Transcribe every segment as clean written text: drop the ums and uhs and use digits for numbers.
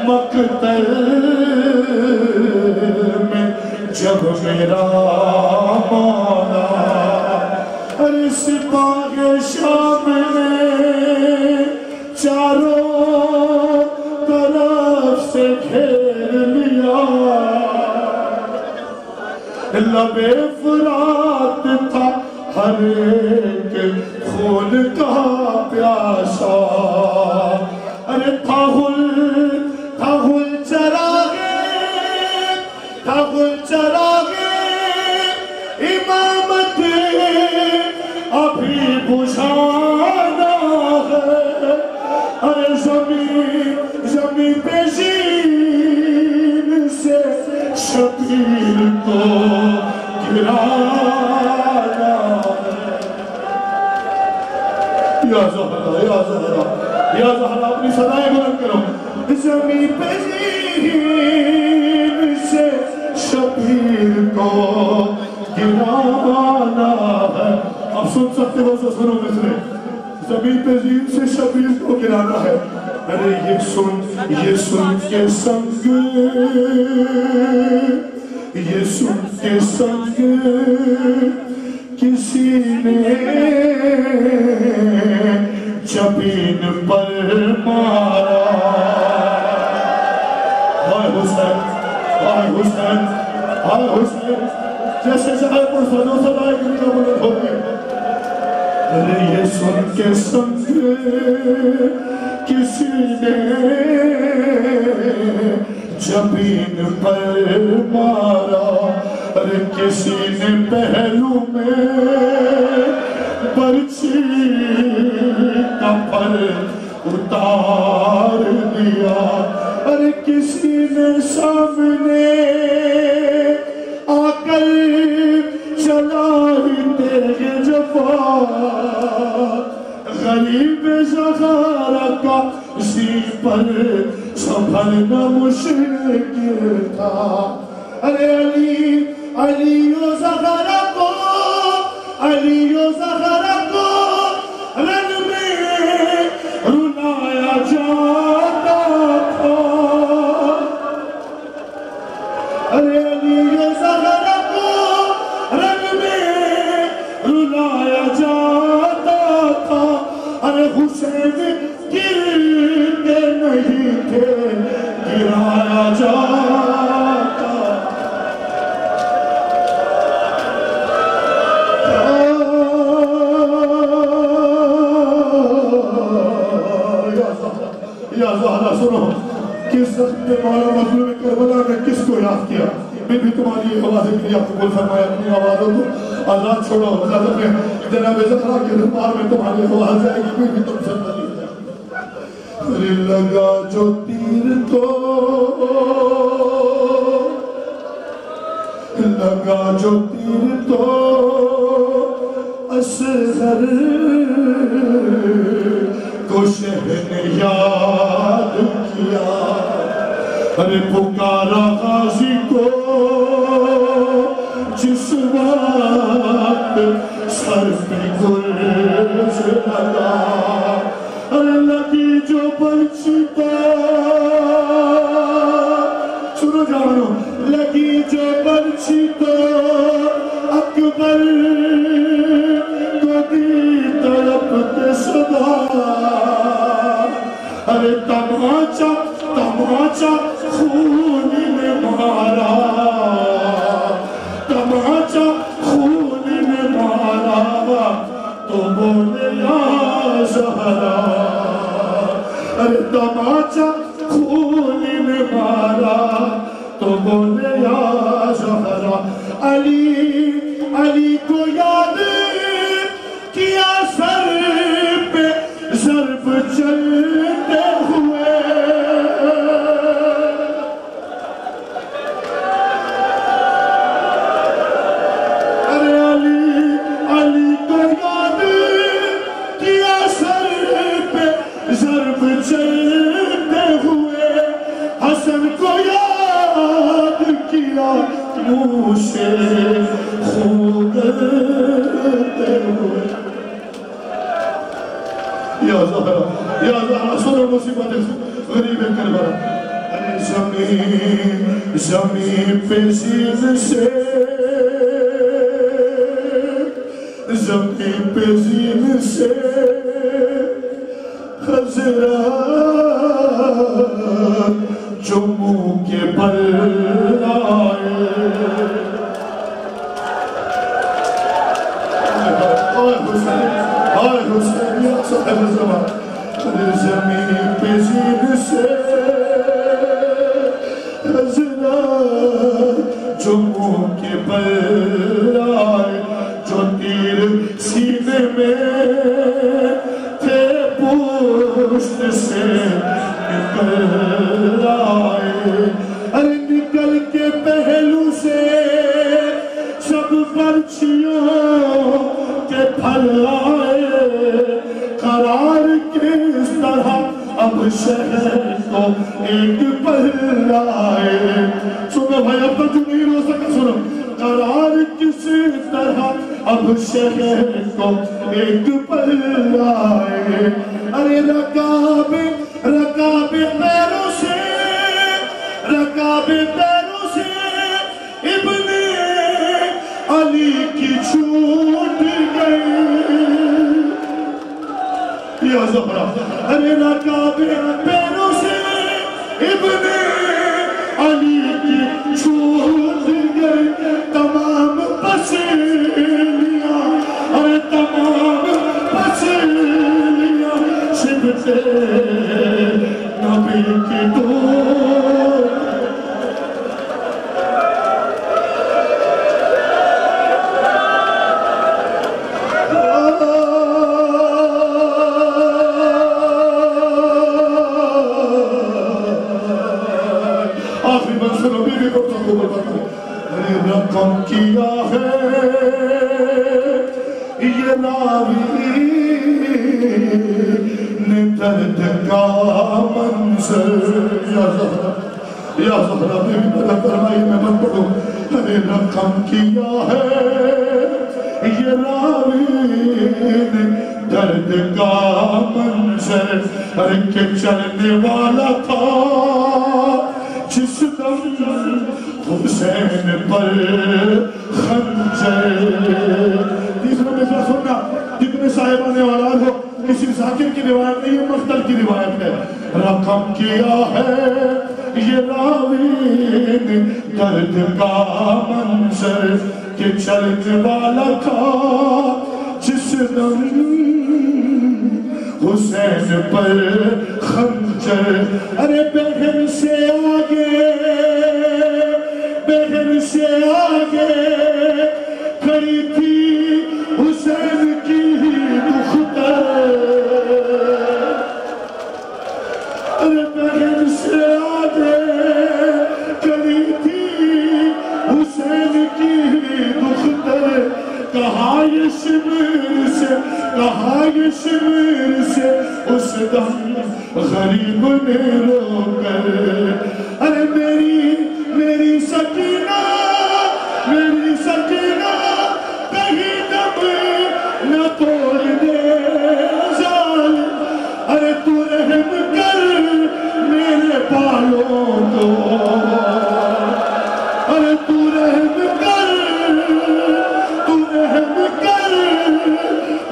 مقتل میں جب میرا مولا ارے سپاہ شام نے چاروں طرف سے گھیر لیا لب فرات تھا ہر ایک خون کا پیاسا ارے تھا چراغے امامت ابھی بجھانا ہے ارے زمین پہ زین سے شبیر کو گرانا یا زہرا اپنی صدائیں بلند کرو زمین پہ زین سے شبیر کو گرانا ہے اب سن سکتے ہو تو سنو مثلے زمین پہ زین سے شبیر کو گرانا ہے ارے یہ سن کے سنگ یہ سن کے سنگ کسی نے جبین پر مارا ہائے حسین ہائے حسین ہائے حسین جیسے جہاں پر فضو صدائے گرنا بلند ہوگی ارے یہ سن کے سنگ کسی نے جبین پر مارا ارے کسی نے پہلو میں برچی کا پھل اتار دیا ارے کسی نے سامنے آ کر چلائی تیرے جفا غریب زغارہ کا اسی پر سنبھلنا مشکل تھا ارے علی و زغارہ کو رن میں رلایا جاتا تھا ارے علی و زغارہ کو رن میں رلایا جاتا تھا ارے حسین گرتے نہیں تھے گرایا جاتا یا زہرا سنو کس وقت میں مولا مظلوم کربلا نے کس کو یاد کیا میں بھی تمہاری آوازیں کے لیے آپ کو فرمایا اپنی آوازوں کو آزاد چھوڑو حضرت میں جناب زہرا کے دربار میں تمہاری آواز آئے گی کوئی بھی تم سے نہیں ارے لگا جو تیر تو اصغر کو شہر نے یاد کیا ارے پکارا غازی کو جس وقت سر پہ گرز لگا ارے لگی جو برچی تو سنو جانو لگی جو برچی تو اکبر کو دی تڑپتے صدا ارے تماچا خون نے مارا تماچا خون نے مارا تو بولے یا زہرا ارے تماچا خون نے مارا تو بولے یا زہرا علی کو یاد کیا سر پہ ضرب چلتے ہوئے ارے علی کو یاد کیا سر پہ ضرب چلتے ہوئے حسن کو یاد کیا منہ سے خون گرتے ہوئے یا زہرا سنو مصیبت غریب کربلا زمین پہ زین سے زمین پہ زین سے حضرات جو منہ کے بل آئے آئے حسین یا صاحب زمان زمین پہ زین سے حضرات جو منہ کے بل آئے جو تیر سینے میں تھے پشت سے نکل آئے ارے نکل کے پہلو سے سب پرچیوں کے پھل آئے قرار کس طرح اب شہر کو ایک پل آئے سنو بھائی اب تک جو نہیں رو سکا سنو قرار کس طرح اب شہر کو ایک پل آئے ارے رکاب پیروں سے ابن علی کی چھوٹ گئی یا زہرا ارے رکاب پیروں سے ابن علی کی چھوٹ گئی تمام پسلیاں ارے تمام پسلیاں شبتے نبی کی دور آخری منصر نبی بھی کرتا ہوں رقم کیا ہے یہ راوی نے درد کا منظر یا زہرا میں بھی بڑا فرمائی میں مت پڑھوں ارے رقم کیا ہے یہ راوی نے درد کا منظر ارے کہ چلنے والا تھا جس دم حسین پر خنجر تیسرا مثلا سننا جتنے صاحبان اولاد ہو کسی ذاکر کی روایت نہیں ہے مختل کی روایت ہے رقم کیا ہے یہ راوی نے درد کا منظر کہ چلنے والا تھا جس دم حسین پر خنجر ارے بہن سے آگے کھڑی تھی حسین کی دختر ارے بہن سے آگے کھڑی تھی حسین کی دختر کہا یہ شمر سے اس دم غریب نے رو کر ارے میری سکینہ کہیں دم نہ توڑ دے ظالم ارے تو رحم کر میرے بالوں کو ارے تو رحم کر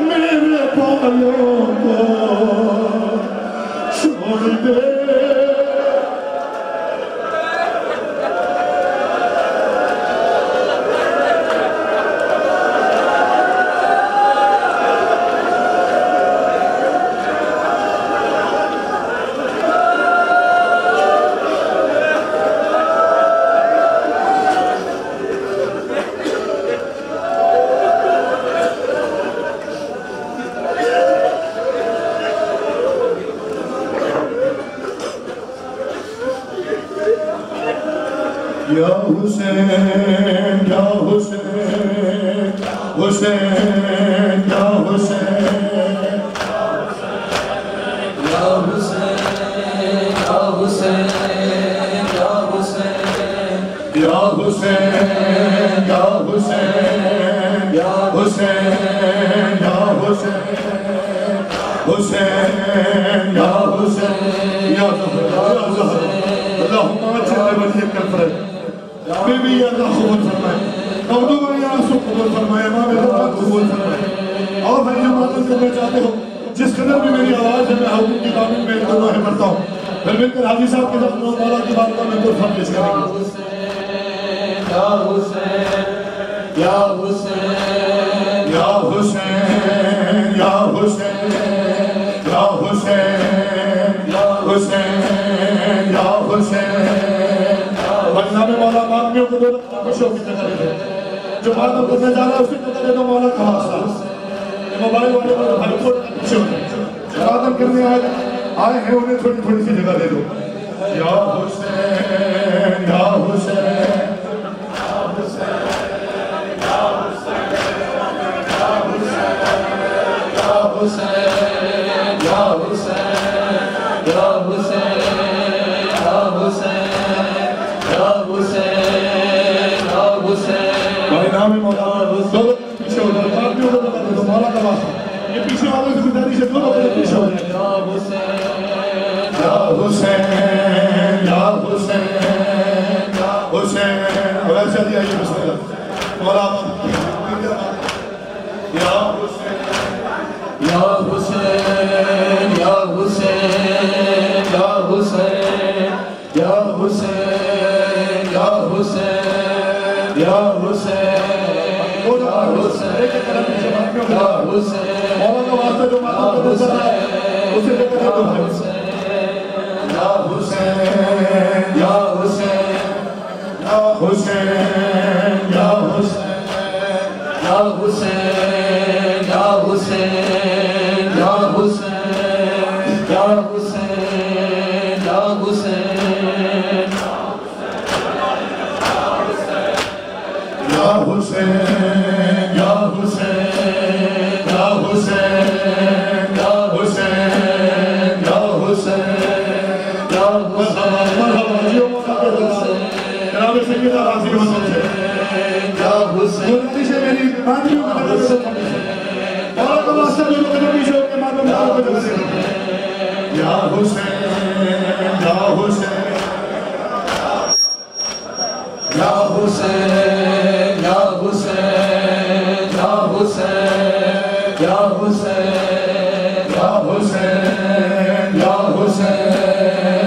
میرے بالوں کو چھوڑ دے یا حسین یا حسین حسین یا حسین یا حسین یا حسین یا حسین یا حسین یا حسین یا حسین یا حسین حسین یا حسین یا اللہم اجل وجہک الفرج بی بی اللہ قبول فرمائے مغدوم یا رسول قبول فرمائے امام اللہ قبول فرمائے اور بھائی جو ماتم کرنا چاہتے ہو جس قدر بھی میری آواز ہے میں حکم کی تعمیر میں دعائیں پڑھتا ہوں پھر مل کر حاجی صاحب کے ساتھ مولا کی بارگاہ میں قربان پیش کریں گے یا حسین یا حسین یا حسین یا حسین یا حسین یا حسین یا حسین بجناب مولا ماتمیوں کو دولت خوشوں کی جگہ دے جو ماتم کرنے جا رہا ہے اس کی جگہ دے دو مولا کا واسطہ موبائل والے بھائی تھوڑا پیچھے ہوتے ہیں جو ماتم کرنے آئے ہیں انہیں تھوڑی تھوڑی سی جگہ دے دو یا حسین یا حسین یہ پیچھے والوں سے گزاری سے دونوں پر پیچھے ہو جائے یا حسین یا حسین یا حسین ویسے دیا یہ بسم اللہ مولا یا حسین یا حسین یا حسین یا حسین یا حسین یا حسین یا حسین مولا کا واسطہ جو ماتا کو دوسرا ہے اسے لے کر دو یا حسین یا حسین یا حسین یا حسین یا حسین یا حسین یا حسین یا حسین یا حسین یا حسین یا حسین یا حسین یا حسین یا حسین یا حسین جناب سیدہ راضی حسن سے یا حسین ملتی سے میری مانیوں کا نظر سے مولا کا واسطہ جو لوگ جو پیچھے ہوتے مانوں میں آپ کو جگہ سے یا حسین یا حسین یا حسین یا حسین یا حسین یا حسین یا حسین یا حسین یا حسین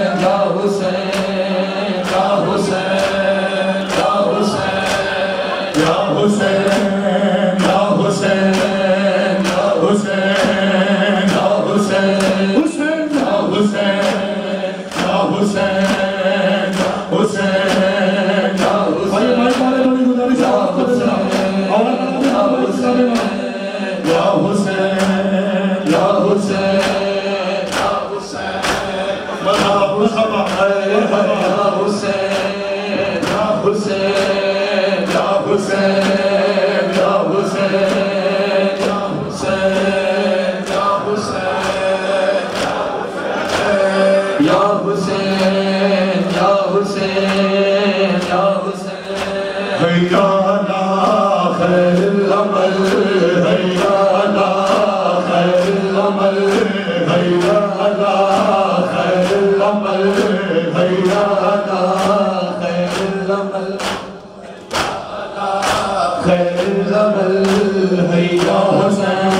یا حسین یا حسین یا حسین یا حسین یا حسین یا حسین حسین یا حسین یا حسین حسین یا حسین یا حسین یا حسین یا حسین مرحبا مرحبا یا حسین یا حسین یا حسین یا حسین یا حسین یا حسین یا حسین یا حسین یا حسین حیا لا خیر العمل حیا لا خیر العمل حیا لا خیر العمل حیا لا خیر العمل خیر العمل حیا حسین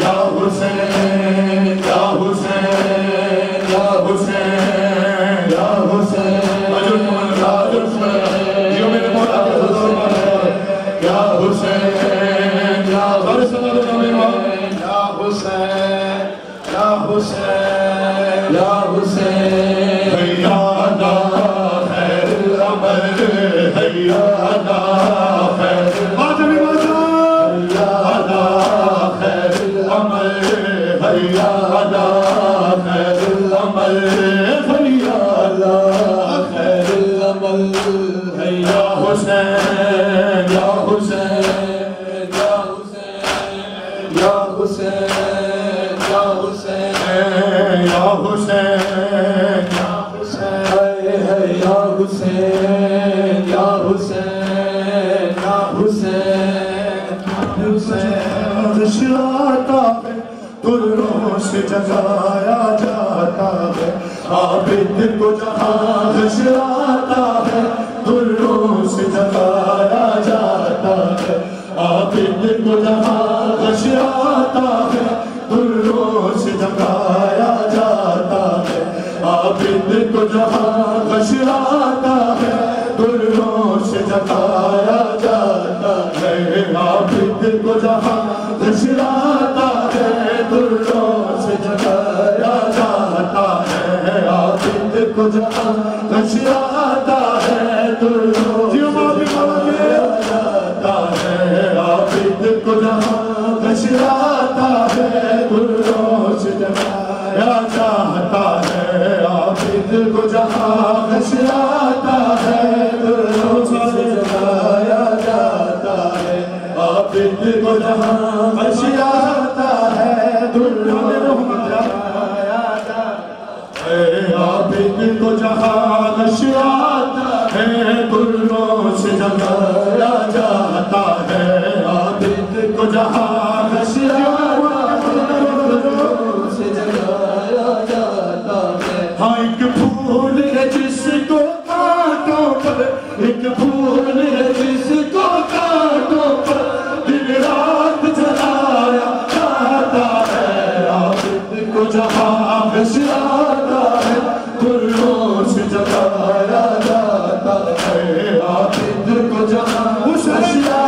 یا حسین یا حسین یا حسین یا حسین اجر من اجر من جو میرے مولا کے حضور یا حسین یا حسین یا حسین یا حسین یا حسین حیا لا خیر العمل حیا لا خیر العمل حیا لا خیر العمل حیا لا خیر العمل حیا لا خیر العمل حیا حسین یا حسین یا حسین یا حسین یا حسین یا حسین یا حسین یا حسین یا حسین حسین شراتا ہے دلوں سے جگایا جاتا ہے عابد کو جہاں غشاتا ہے دروں سے جگایا جاتا ہے عابد کو جہاں غشاتا ہے دروں سے جگایا جاتا ہے عابد کو جہاں غشاتا ہے دروں سے جگایا جاتا ہے عابد کو جہاں غشاتا ہے دروں سے جگایا جاتا ہے عابد کو جہاں غشاتا ہے دروں سے جگایا جاتا ہے عابد کو جہاں غشاتا ہے دروں سے جگایا جاتا ہے عابد کو جہاں غشاتا ہے دروں سے جگایا جاتا ہے عابد کو جہاں غشاتا ہے دروں سے جگایا جاتا ہے عابد کو جہاں غشاتا ہے دروں سے جگایا جاتا ہے عابد کو جہاں غشاتا ہے دروں سے جگایا جاتا ہے ہاں ایک پھول ہے جس کو کانٹوں پر ایک پھول ہے جس کو کانٹوں پر دن رات جلایا جاتا ہے عابد کو جہاں غشاتا ہے دروں سے جگایا جاتا ہے عابد کو جہاں غشاتا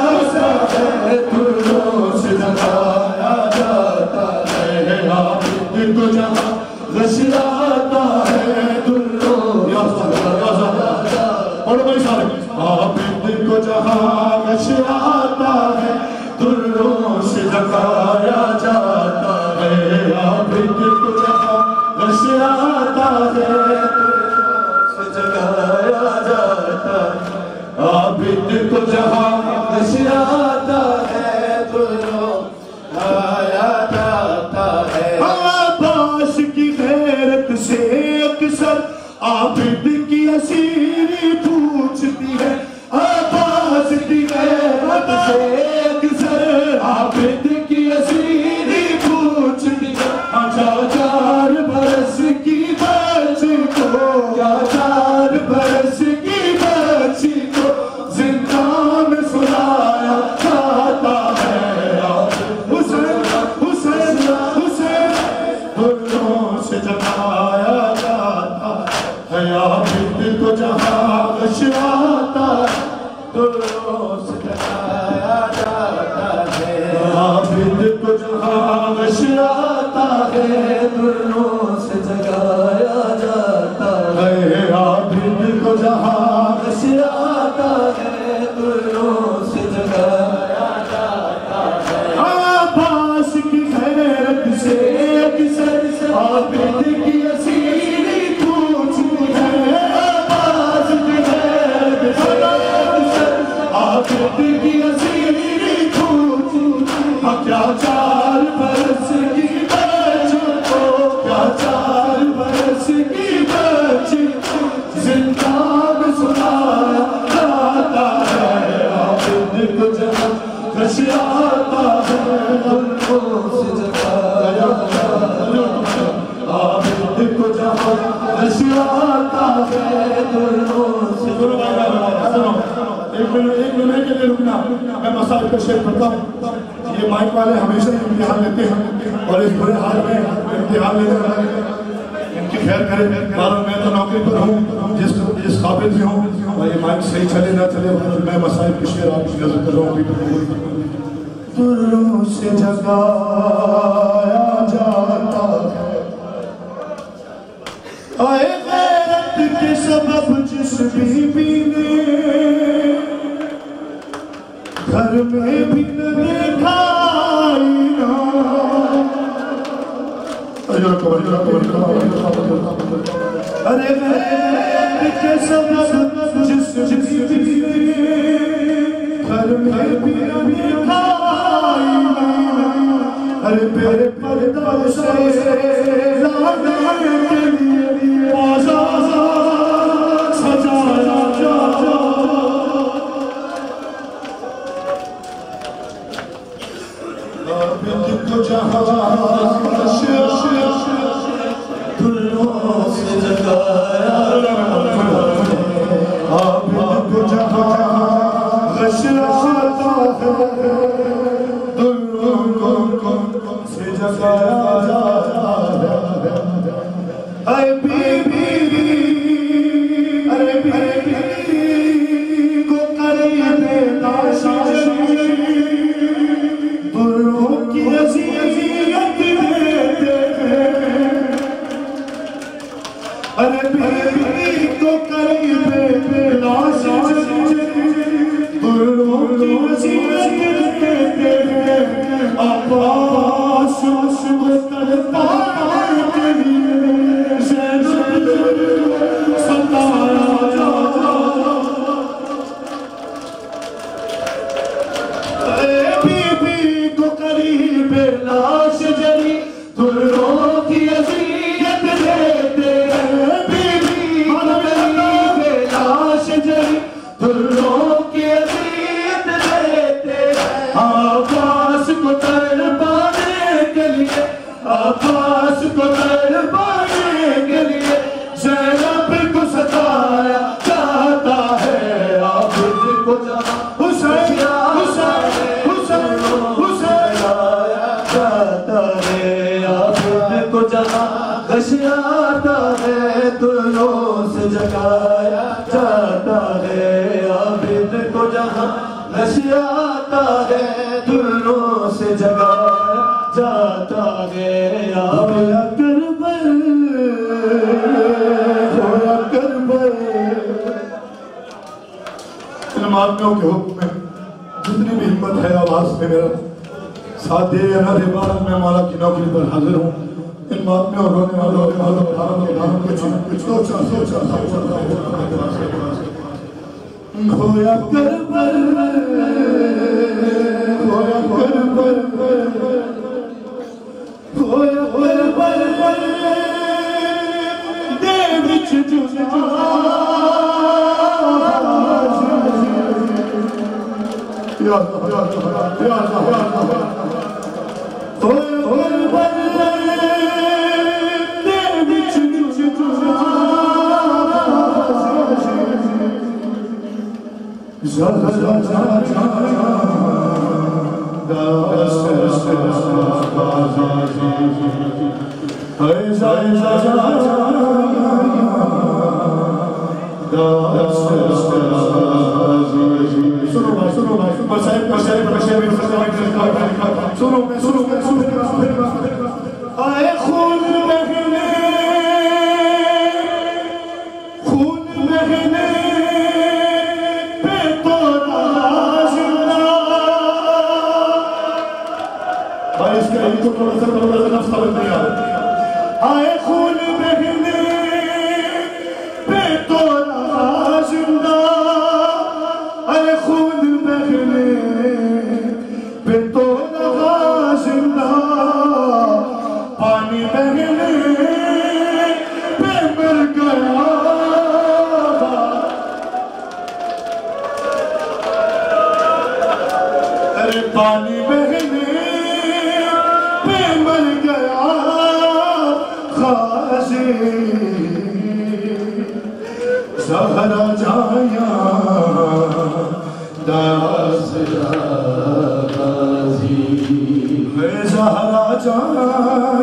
ہے دروں سے جگایا جاتا ہے عابد کو جہاں غشاتا ہے دروں سے جگایا جاتا ہے اور بھائی سارے عابد کو جہاں غشاتا ہے دروں سے جگایا جاتا ہے عابد کو جہاں غشاتا ہے دروں سے جگایا جاتا ہے عابد کو جہاں غشاتا ہے دروں سے جگایا جاتا ہے عباس کی غیرت سے اکثر عابد کی اسیری پوچھتی ہے عباس کی غیرت سے اکثر عابد کی اسیری پوچھتی ہے اچھا 4 برس کی بچی کو کیا 4 برس کی بچی کو زندان میں سلایا جاتا ہے حسین حسین حسین دروں سے جگایا جاتا ہے عابد کو جہاں غشاتا ہے دروں سے جگایا جاتا ہے عابد کو جہاں غشاتا ہے دروں سے جگایا جاتا ہے عابد کو جہاں غشاتا ہے دروں سے جگایا جاتا ہے عباس کی غیرت سے اکثر عابد کی اسیری پوچھتی ہے عباس کی غیرت سے اکثر عابد کی اسیری پوچھتی ہے کیا 4 برس کی بچی کو کیا 4 برس کی بچی زندان میں سلایا جاتا ہے عابد کو جہاں غشاتا ہے دروں سے جگایا جاتا ہے عابد کو جہاں غشاتا ہے دروں سے جگایا ایک منٹ کے لیے رکنا میں مسائل کا شیئر کرتا ہوں یہ مائک والے ہمیشہ امتحان لیتے ہیں اور اس برے حال میں امتحان لے کر ان کی خیر کرے معلوم میں تو نوکری پر ہوں جس قابل بھی ہوں اور یہ مائک صحیح چلے نہ چلے میں مسائل کی شیئر آپ کی نظر کر رہا ہوں دروں سے جگایا جاتا ہے آئے غیرت کے سبب جس بی بی نے گھر میں بھی نہ دیکھا آئینہ ارے غیرت کے سبب جس بی بی نے گھر میں بھی نہ دیکھا آئینہ ارے میرے پردہ سے لانے کے لیے آزاد سجایا جاتا عابد کو جہاں دروں سے ماتمیوں کے حکم میں جتنی بھی ہمت ہے آواز پہ میرا ساتھ دے یا نہ دے بارک میں مولا کی نوکری پر حاضر ہوں ان ماتمیوں رونے والوں دھاروں کے کچھ سوچا کھویا کربل دے وچ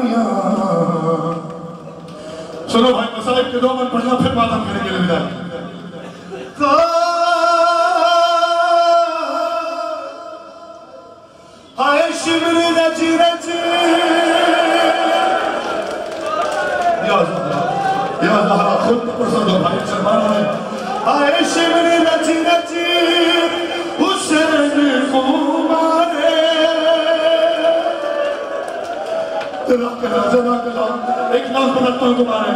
یا سنو بھائی مسائب کے دو من پڑھنا پھر بات ہم کریں گے لبدائی آئے شمر رچی رچی یا زہرہ خود پسند ہو بھائی سلمان ہوئے آئے شمر رچی رچی حسین کو مارے ایک نام پڑھتا ہوں تمہارے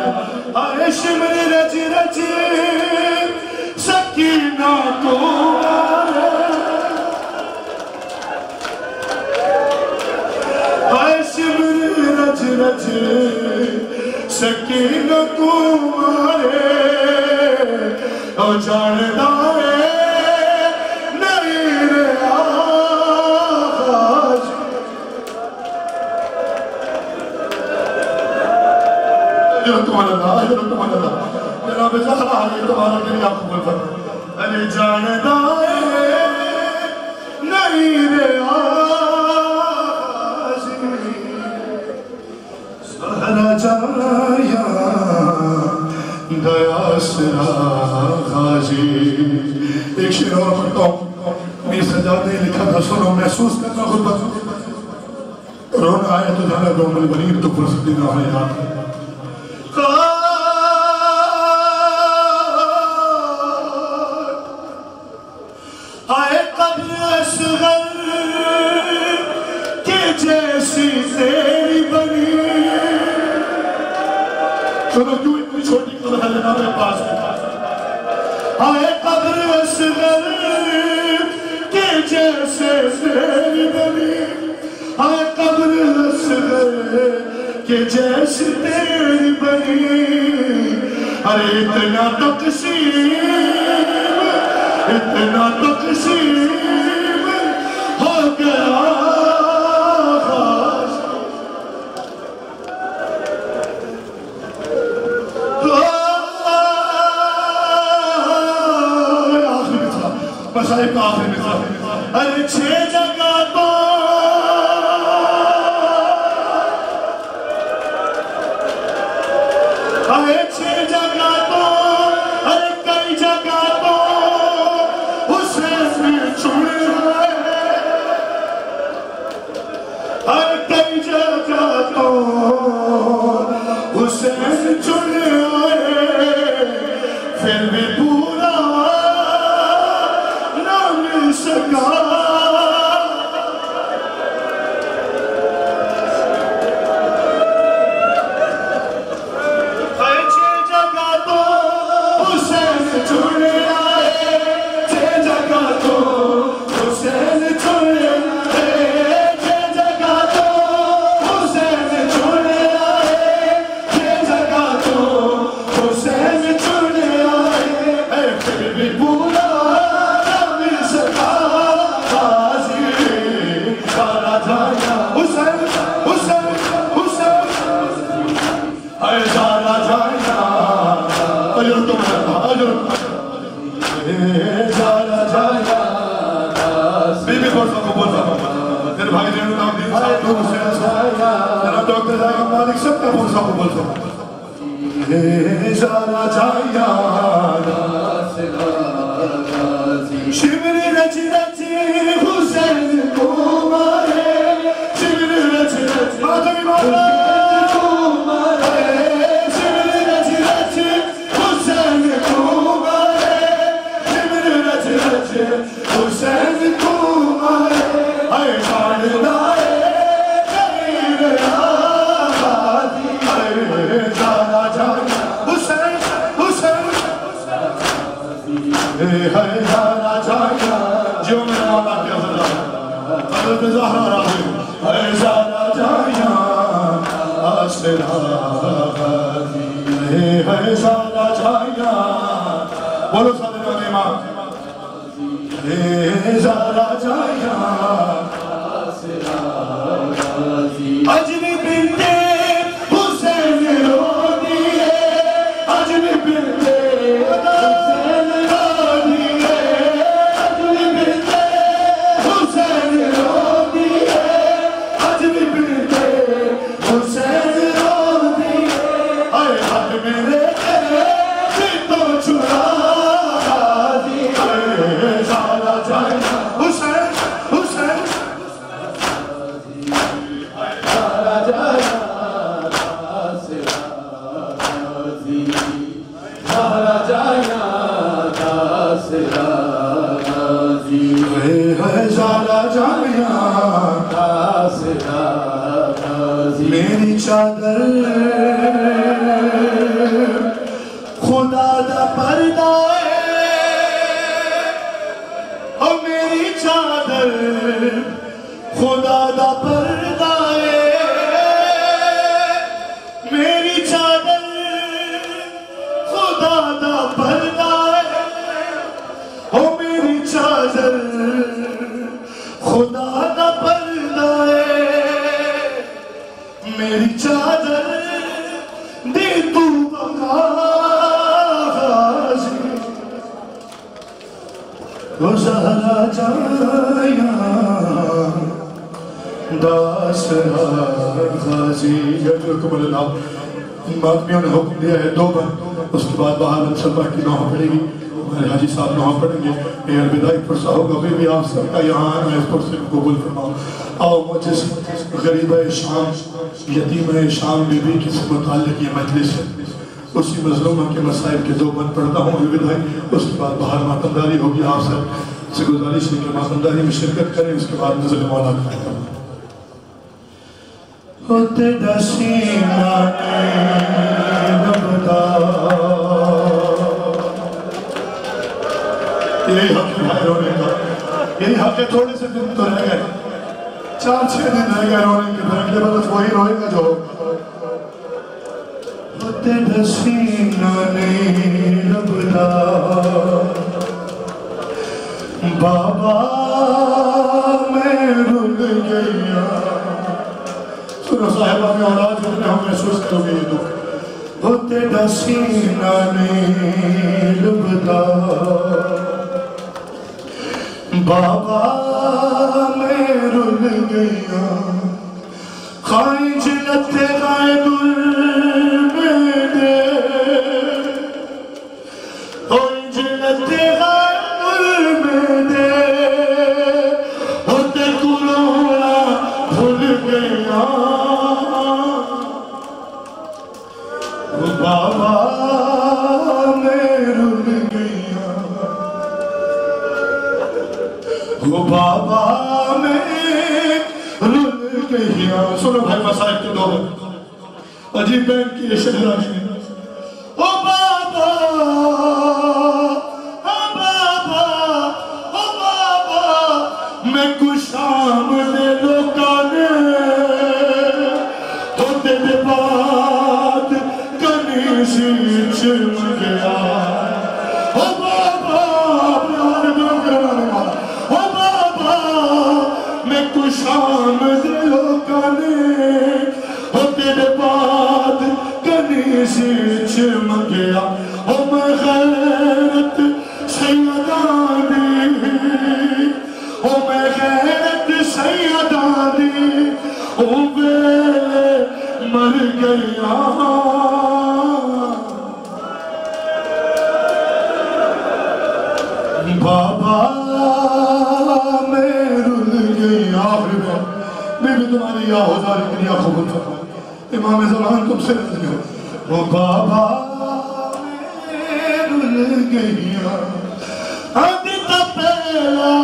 آئے شمر رچی رچی سکینہ کو مارے آئے شمر رچ رچ سکینہ کو مارے اور جاندہ ہے نیر آج تمہارا اللہ جناب زہرہ آگے تمہارا دنیا قبول فرمائے علی جاندہ ہے نیر آج سہرہ جایا دیا سرا غازی ایک شعر اور پڑھتا ہوں میر سجاد نے لکھا تھا سنو محسوس کرنا خود بات رونا آیا تو جانا روم البنیر تو فرصتی نہ ہے یاد آئے قبر اصغر کے جیسے تیری بنی آئے قبر اصغر کے جیسے تیری بنی ارے اتنا تقسیم ہو گیا مسائب کا آخر مثال ارے 6 جگہ تو ارے 6 جگہ تو ارے کئی جگہ تو حسین چھوڑے ارے کئی جگہ تو حسین چھوڑے پھر بھی پورا سکا چھ جگہ تو حسین چھوڑے آئے 6 جگہ تو حسین چھوڑے آئے 6 جگہ تو حسین چھوڑے آئے 6 جگہ تو حسین چھوڑے آئے پھر بھی پورا شبر رچ رچ حسین کو مارے شبر رچ رچ آدمی مارے شبر رچ رچ حسین کو مارے شبر رچ رچ حسین کو مارے اے شان لائے غیر آبادی اے جانا جانا حسین حسین اے جانا جانا جو میں مولا کے حضرت زہرا راہی اے جانا جانا آسرا غازی اے جانا جانا بولو صدر امام اے جانا جانا آسرا غازی اجنی بنتے حسین رو دیئے اجنی بنتے حسین رو دیئے اجنی بنتے حسین رو دیئے اجنی بنتے حسین رو دیئے اے حق میرے تو چھڑا دی اے جانا جانا حسین حسین جانا جانا جانا جانا میری چادر خدا دا پردہ ہے اور میری چادر خدا دا پردہ ہے میری چادر خدا دا پردہ ہے اور میری چادر خدا دا پردہ ہے میری چادر دے تو بقا غازی تو زہرا جایا داسرا غازی یجرکم اللہ ماتمیوں نے حکم دیا ہے 2 بار اس کے بعد باہر سلمہ کی نوحہ پڑے گی ہمارے حاجی صاحب نوحہ پڑھیں گے یہ الوداعی پرسہ ہوگا بھی آپ سب کا یہاں آنا اس پرسے کو قبول فرماؤں آؤ مجھے غریبہ شام یتیمہ شام بی بی کے سے متعلق یہ مجلس ہے اسی مظلومہ کے مسائل کے 2 بند پڑھتا ہوں الوداعی اس کے بعد باہر ماتمداری ہوگی آپ سب سے گزارش ہے کہ ماتمداری میں شرکت کریں اس کے بعد نزل مولا کریں ہوتے دسیمانے ربدار یہی حق ہے بھائی رونے کا، یہی حق ہے. تھوڑے سے دن تو رہ گئے، 4-6 دن رہ گئے رونے کے، پھر اگلے برس وہی روئے گا جو تیرا سینہ نے ربدا بابا میں رل گیا. سنو صاحبہ میں اولاد جتنے ہم محسوس کرو گے یہ دکھ. وہ تیرا سینہ نے ربدا بابا میں رل گیا. خائن جنت غائب المیدے خائن جنت غائب المیدے ہوتے کلونا بھول گیا. بابا میں رل گیا، وہ بابا میں رل گیا. سنو بھائی مسائل کے دور عجیب بین کی شہرانی او بابا او بابا او بابا میں کشام دے لوکانے ہوتے دے بات کنی سی چم گیا. او بابا او بابا میں کشام دے لوکانے ہوتے دے بات کنی سی چم گیا. او میں غیرت سیدان دی، او میں غیرت سیدان دی، او ویلے مر گیا. بابا میں رل گئی. آخری میں بھی تمہاری یا ہو جا لیکن یا قبول فرمائے. امام زمان تم سے رضی ہو. وہ بابا میں رل گئی. آدھی تپیلا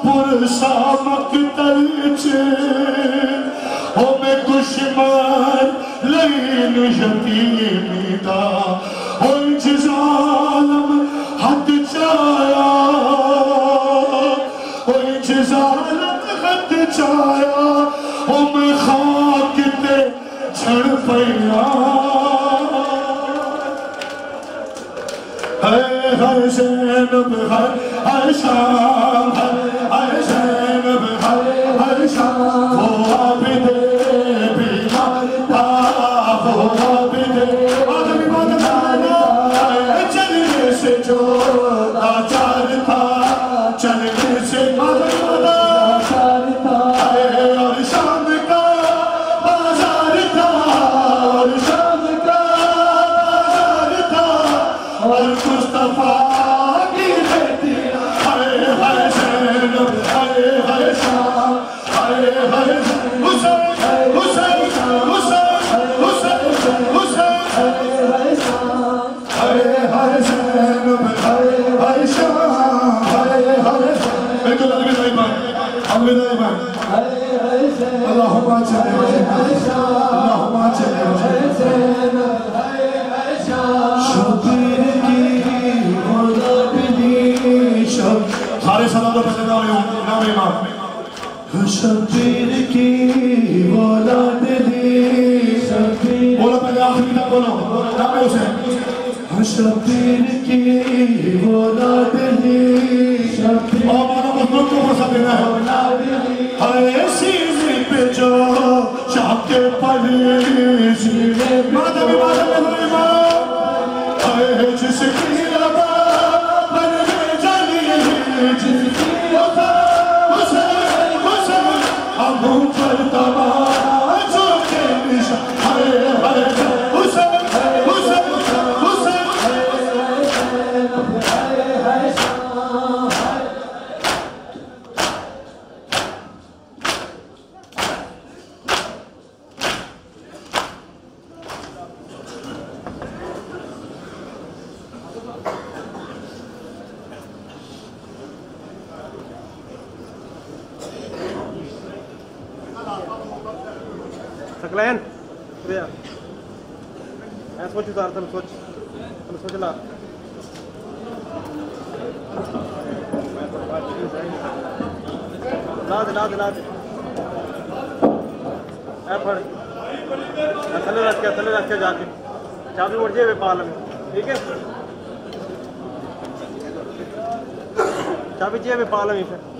پرسا مقتل چھے او میں کچھ مار لین یتیمی دا او انچ ظالم حد چایا او انچ ظالم حد چایا او میں خاک تے چھڑ پیا. ہائے زینب ہائے شام ہائے زینب ہائے شام وہ عابد بیمار تھا وہ عابد چلنے سے جو لاچار تھا چلنے سے لاچار تھا اور شام کا بازار تھا اور شام کا بازار تھا اور مصطفیٰ کی بیٹی ہائے ہائے زینب ہائے ہائے شام ہائے ہائے حسین حسین حسین حسین حسین ہائے ہائے زینب ہائے ہائے شام ہائے ہائے بالکل الوداع ایمان الوداع ایمان. اللہم صل اللہم صل شبیر کی اولاد لی سارے سلام تو پہلے نام امام. شبیر کی اولاد لی بولو پہلے آخری تک بولو نام حسین. شبیر کی اولاد لی اور مانو مطلب کو فرصت دینا ہے. ہائے سیزی پہ جو شاہ کے پڑی سینے مادمی ہائے جس کی لبا بن میں جلی جس کی لبا حسین حسین ہم پر تمہارا جو کے نشان ہائے ہائے حسین حسین حسین سکلین شکریہ. سوچ اتار تم سوچ لا لا دے اے پھڑ تھلے رکھ کے جا کے چابی اڑ جائے پال میں ٹھیک ہے چابی جیب میں پال میں پھر